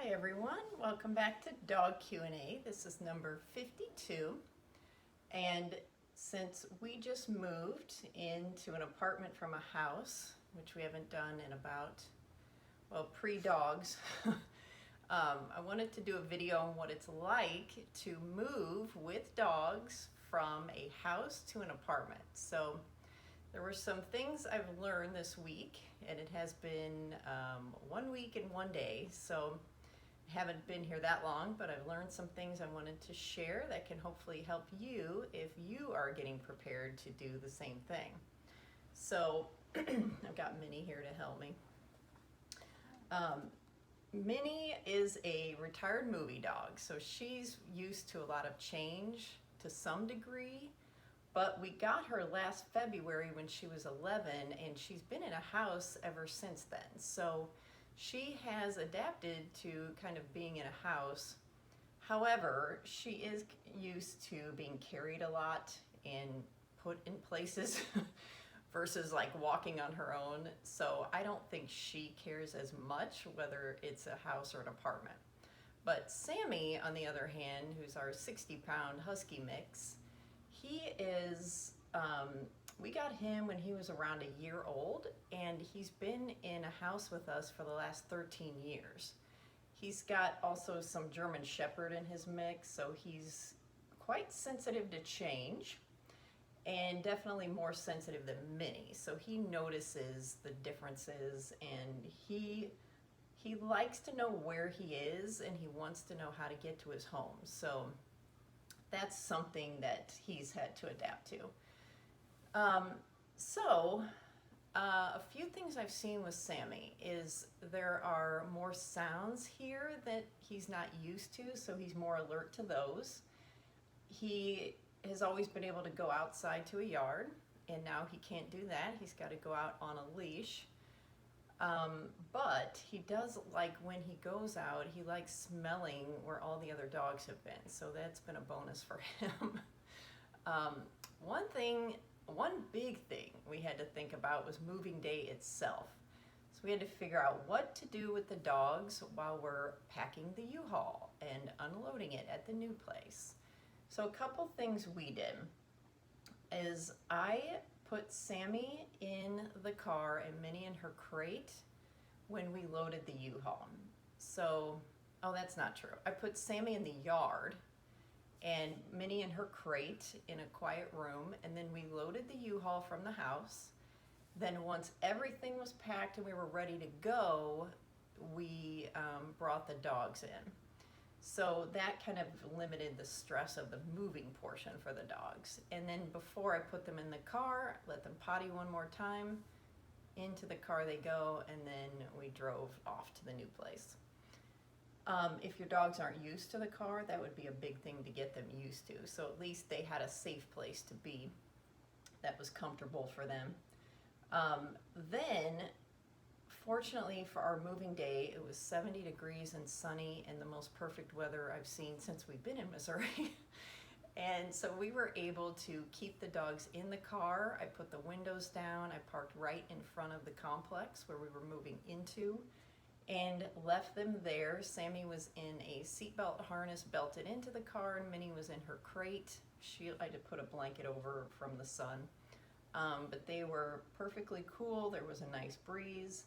Hi everyone, welcome back to Dog Q&A. This is number 52, and since we just moved into an apartment from a house, which we haven't done in about, well, pre-dogs, I wanted to do a video on what it's like to move with dogs from a house to an apartment. So there were some things I've learned this week, and it has been 1 week and 1 day, so I haven't been here that long, but I've learned some things I wanted to share that can hopefully help you if you are getting prepared to do the same thing. So I've got Minnie here to help me. Minnie is a retired movie dog, so she's used to a lot of change to some degree. But we got her last February when she was 11, and she's been in a house ever since then. So she has adapted to kind of being in a house. However, she is used to being carried a lot and put in places versus like walking on her own. So I don't think she cares as much whether it's a house or an apartment. But Sammy, on the other hand, who's our 60-pound husky mix, he is, we got him when he was around a year old, and he's been in a house with us for the last 13 years. He's got also some German Shepherd in his mix, so he's quite sensitive to change and definitely more sensitive than Minnie. So he notices the differences, and he likes to know where he is, and he wants to know how to get to his home. So that's something that he's had to adapt to. A few things I've seen with Sammy is there are more sounds here that he's not used to, so he's more alert to those. He has always been able to go outside to a yard, and now he can't do that. He's got to go out on a leash. But he does like when he goes out, he likes smelling where all the other dogs have been. So that's been a bonus for him. One big thing we had to think about was moving day itself. So we had to figure out what to do with the dogs while we're packing the U-Haul and unloading it at the new place. So a couple things we did is I put Sammy in the car and Minnie in her crate when we loaded the U-Haul. So, oh, that's not true. I put Sammy in the yard and Minnie in her crate in a quiet room, and then we loaded the U-Haul from the house. Then once everything was packed and we were ready to go, we brought the dogs in. So that kind of limited the stress of the moving portion for the dogs. And then before I put them in the car, let them potty one more time, into the car they go, and then we drove off to the new place. If your dogs aren't used to the car, that would be a big thing to get them used to. So at least they had a safe place to be that was comfortable for them. Then, fortunately for our moving day, it was 70 degrees and sunny and the most perfect weather I've seen since we've been in Missouri. And so we were able to keep the dogs in the car. I put the windows down. I parked right in front of the complex where we were moving into and left them there. Sammy was in a seatbelt harness belted into the car, and Minnie was in her crate. I had to put a blanket over from the sun. But they were perfectly cool. There was a nice breeze,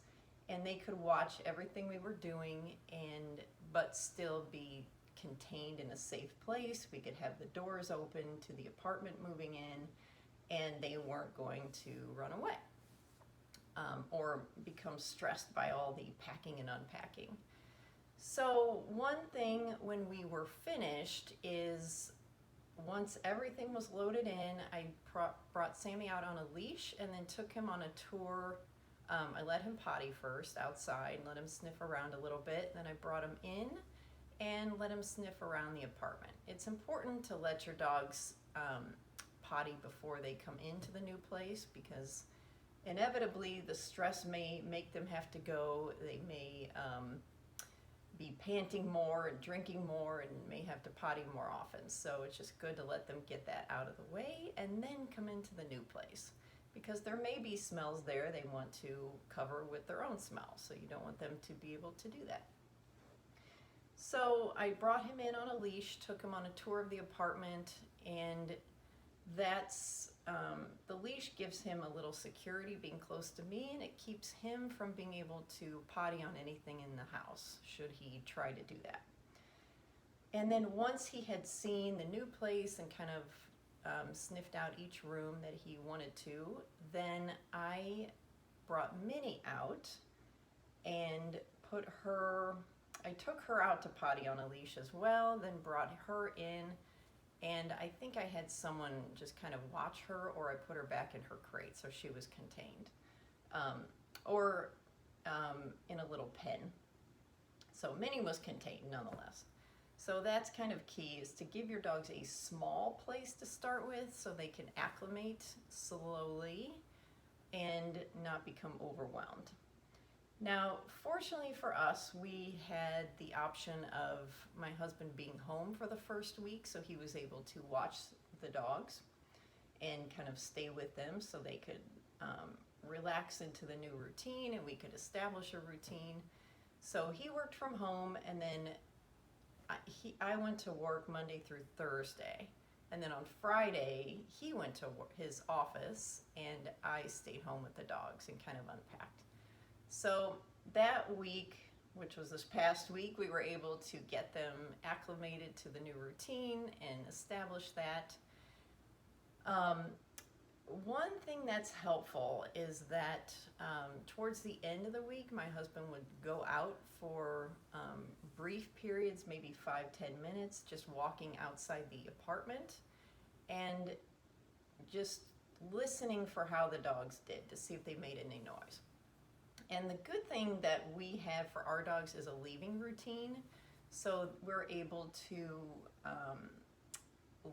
and they could watch everything we were doing but still be contained in a safe place. We could have the doors open to the apartment moving in, and they weren't going to run away or become stressed by all the packing and unpacking. So one thing when we were finished is once everything was loaded in, I brought Sammy out on a leash and then took him on a tour. I let him potty first outside and let him sniff around a little bit. Then I brought him in and let him sniff around the apartment. It's important to let your dogs potty before they come into the new place, because inevitably the stress may make them have to go. They may be panting more and drinking more and may have to potty more often. So it's just good to let them get that out of the way and then come into the new place, because there may be smells there they want to cover with their own smell. So you don't want them to be able to do that. So I brought him in on a leash, took him on a tour of the apartment, and that's the leash gives him a little security being close to me, and it keeps him from being able to potty on anything in the house should he try to do that. And then once he had seen the new place and kind of sniffed out each room that he wanted to, then I brought Minnie out and I took her out to potty on a leash as well, then brought her in, and I think I had someone just kind of watch her, or I put her back in her crate so she was contained, or in a little pen. So Minnie was contained nonetheless. So that's kind of key, is to give your dogs a small place to start with so they can acclimate slowly and not become overwhelmed. Now, fortunately for us, we had the option of my husband being home for the first week, so he was able to watch the dogs and kind of stay with them so they could relax into the new routine, and we could establish a routine. So he worked from home, and then I went to work Monday through Thursday, and then on Friday he went to his office, and I stayed home with the dogs and kind of unpacked. So that week, which was this past week, we were able to get them acclimated to the new routine and establish that. One thing that's helpful is that towards the end of the week, my husband would go out for brief periods, maybe 5-10 minutes, just walking outside the apartment and just listening for how the dogs did to see if they made any noise. And the good thing that we have for our dogs is a leaving routine, so we're able to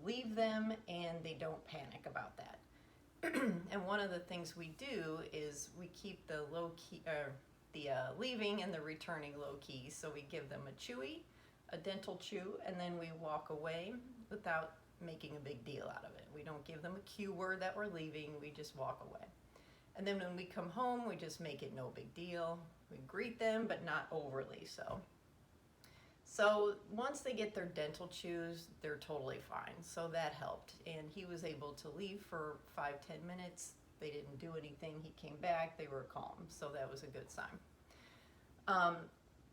leave them and they don't panic about that. And one of the things we do is we keep the leaving and the returning low key. So we give them a chewy, a dental chew, and then we walk away without making a big deal out of it. We don't give them a cue word that we're leaving, we just walk away. And then when we come home, we just make it no big deal. We greet them, but not overly so. So once they get their dental chews, they're totally fine. So that helped. And he was able to leave for 5-10 minutes. They didn't do anything. He came back, they were calm. So that was a good sign.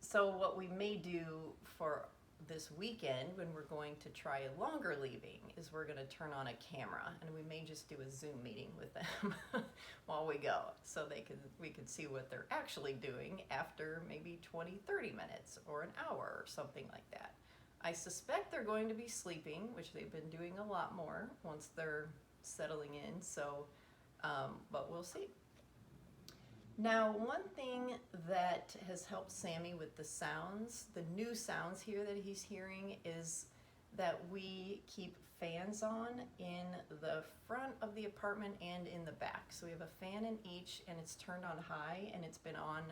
So what we may do for this weekend, when we're going to try a longer leaving, is we're going to turn on a camera, and we may just do a Zoom meeting with them while we go, so we could see what they're actually doing after maybe 20-30 minutes or an hour or something like that. I suspect they're going to be sleeping, which they've been doing a lot more once they're settling in, so but we'll see. Now, one thing that has helped Sammy with the sounds, the new sounds here that he's hearing, is that we keep fans on in the front of the apartment and in the back. So we have a fan in each, and it's turned on high, and it's been on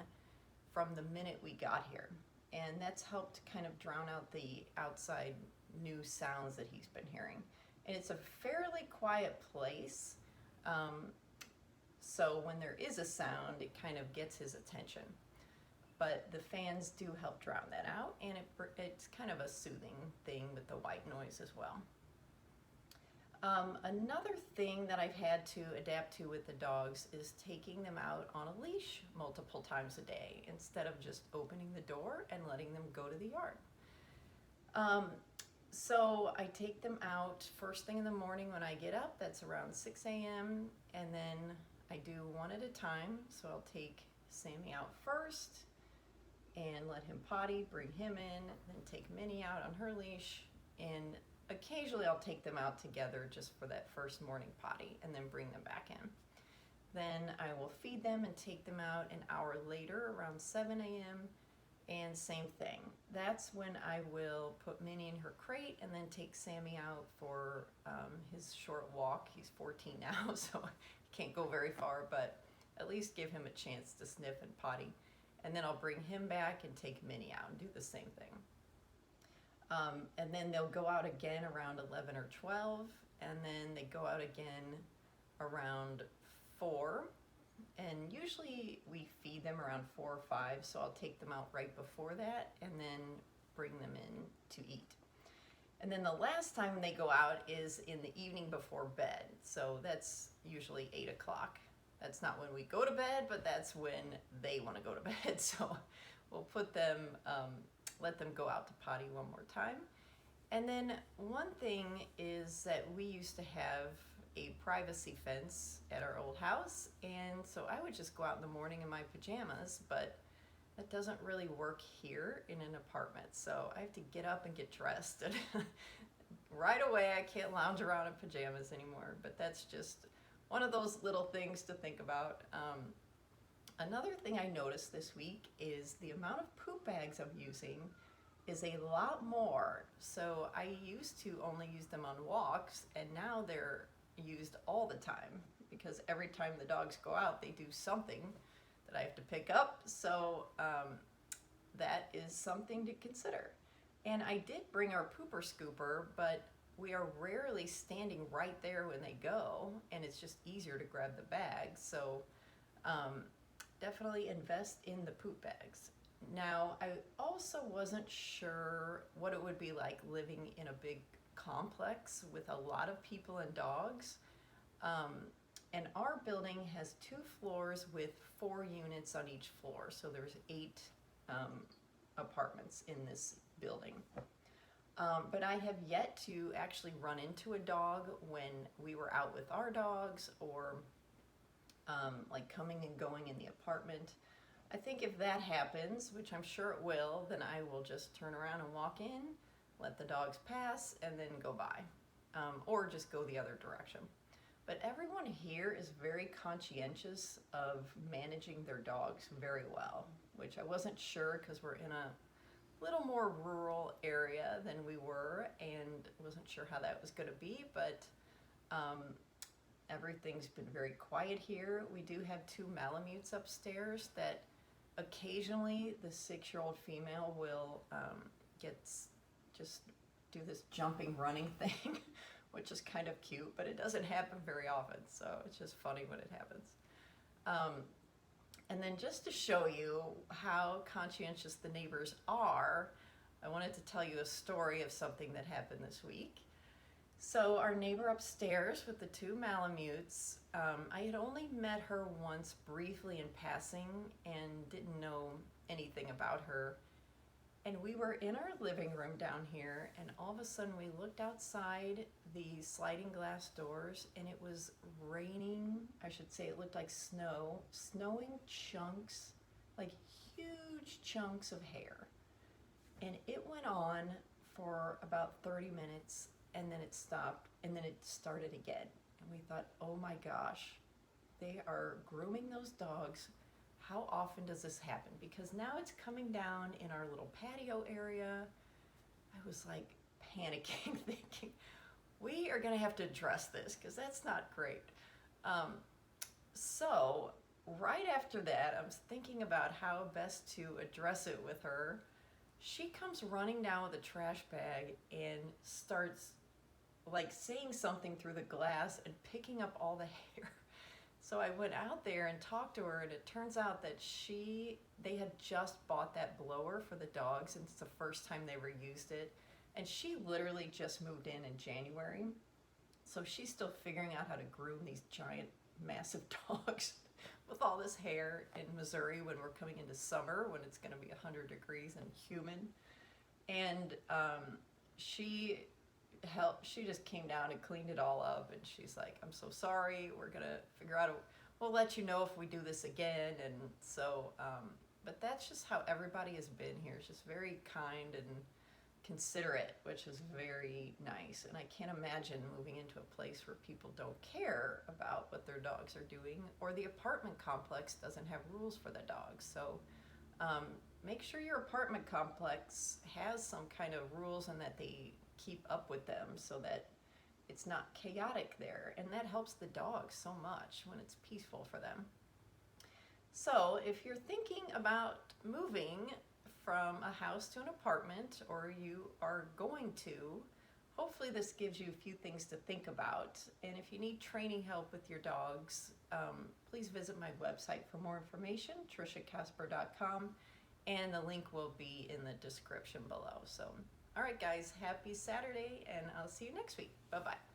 from the minute we got here. And that's helped kind of drown out the outside new sounds that he's been hearing. And it's a fairly quiet place. So when there is a sound, it kind of gets his attention. But the fans do help drown that out, and it's kind of a soothing thing with the white noise as well. Another thing that I've had to adapt to with the dogs is taking them out on a leash multiple times a day instead of just opening the door and letting them go to the yard. So I take them out first thing in the morning when I get up. That's around 6 a.m. and then I do one at a time. So I'll take Sammy out first and let him potty, bring him in, then take Minnie out on her leash, and occasionally I'll take them out together just for that first morning potty and then bring them back in. Then I will feed them and take them out an hour later around 7 a.m. and same thing. That's when I will put Minnie in her crate and then take Sammy out for his short walk. He's 14 now, so he can't go very far, but at least give him a chance to sniff and potty. And then I'll bring him back and take Minnie out and do the same thing. And then they'll go out again around 11 or 12, and then they go out again around 4. And usually we feed them around 4 or 5, so I'll take them out right before that and then bring them in to eat. And then the last time they go out is in the evening before bed. So that's usually 8 o'clock. That's not when we go to bed, but that's when they want to go to bed. So we'll put them, let them go out to potty one more time. And then one thing is that we used to have a privacy fence at our old house. And so I would just go out in the morning in my pajamas, but that doesn't really work here in an apartment. So I have to get up and get dressed. And right away, I can't lounge around in pajamas anymore. But that's just one of those little things to think about. Another thing I noticed this week is the amount of poop bags I'm using is a lot more. So I used to only use them on walks, and now they're used all the time because every time the dogs go out, they do something that I have to pick up. So that is something to consider. And I did bring our pooper scooper, but we are rarely standing right there when they go, and it's just easier to grab the bag. So definitely invest in the poop bags. Now, I also wasn't sure what it would be like living in a big complex with a lot of people and dogs. And our building has 2 floors with 4 units on each floor. So there's 8 apartments in this building. But I have yet to actually run into a dog when we were out with our dogs or like coming and going in the apartment. I think if that happens, which I'm sure it will, then I will just turn around and walk in, let the dogs pass, and then go by. Or just go the other direction. But everyone here is very conscientious of managing their dogs very well, which I wasn't sure because we're in a little more rural area than we were, and wasn't sure how that was going to be, but everything's been very quiet here. We do have 2 Malamutes upstairs that occasionally the 6-year-old female will just do this jumping, running thing, which is kind of cute, but it doesn't happen very often, so it's just funny when it happens. And then just to show you how conscientious the neighbors are, I wanted to tell you a story of something that happened this week. So our neighbor upstairs with the 2 Malamutes, I had only met her once briefly in passing and didn't know anything about her. And we were in our living room down here, and all of a sudden we looked outside the sliding glass doors, and it was raining. I should say it looked like snow, snowing chunks, like huge chunks of hair. And it went on for about 30 minutes, and then it stopped, and then it started again. And we thought, oh my gosh, they are grooming those dogs. How often does this happen? Because now it's coming down in our little patio area. I was like panicking, thinking, we are gonna have to address this because that's not great. So right after that, I was thinking about how best to address it with her. She comes running down with a trash bag and starts like saying something through the glass and picking up all the hair. So I went out there and talked to her, and it turns out that they had just bought that blower for the dogs, and it's the first time they ever used it. And she literally just moved in January. So she's still figuring out how to groom these giant, massive dogs with all this hair in Missouri when we're coming into summer, when it's going to be 100 degrees and humid. And she just came down and cleaned it all up, and she's like, I'm so sorry, we're gonna figure out we'll let you know if we do this again. And so but that's just how everybody has been here. It's just very kind and considerate, which is very nice. And I can't imagine moving into a place where people don't care about what their dogs are doing, or the apartment complex doesn't have rules for the dogs. So make sure your apartment complex has some kind of rules and that they keep up with them so that it's not chaotic there, and that helps the dogs so much when it's peaceful for them. So if you're thinking about moving from a house to an apartment, or you are going to, hopefully this gives you a few things to think about. And if you need training help with your dogs, please visit my website for more information, triciacasper.com. and the link will be in the description below. So, all right, guys, happy Saturday, and I'll see you next week. Bye-bye.